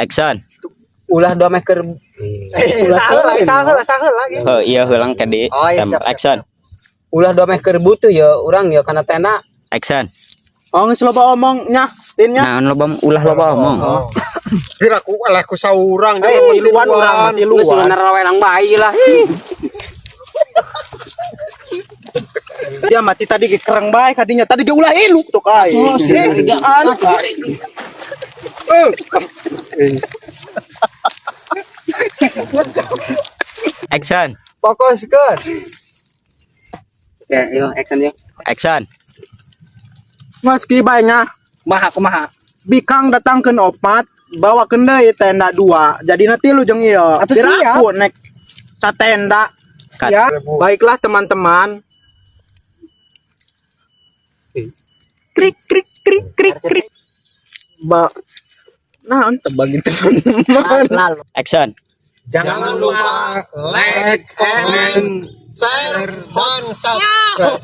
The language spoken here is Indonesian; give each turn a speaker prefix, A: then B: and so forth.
A: Action.
B: Ulah 2 meter.
C: Salah lagi.
A: Iya heulang kadi.
C: Oh, iya, siap,
A: Action.
B: Ulah 2 meter butuh ya urang ya kana tenda.
A: Action.
D: Oh geus loba omongnya tinnya.
A: Nah loba ulah loba omong.
E: Kira ku saurang
D: Tiluan urang
B: Geus
D: tiluan.
B: bener welang bayi lah.
D: Dia mati tadi ge kereng bae kadinya. Tadi dia ulah iluk tuh kai.
A: Action.
C: Fokuskeun.
B: Ya, yo action yo.
A: Action.
D: Meski banyak
B: Kumaha.
D: Bikang datangkeun opat bawakeun deui tenda 2. Jadina 3 jeung ieu.
C: Atuh siap.
D: Aku nek sa tenda.
A: Cut.
D: Ya, baiklah teman-teman.
A: Krik krik krik krik krik.
D: Nah, bagi teman-teman.
C: Lalu.
A: Action.
E: Jangan lupa like, comment, share, dan subscribe.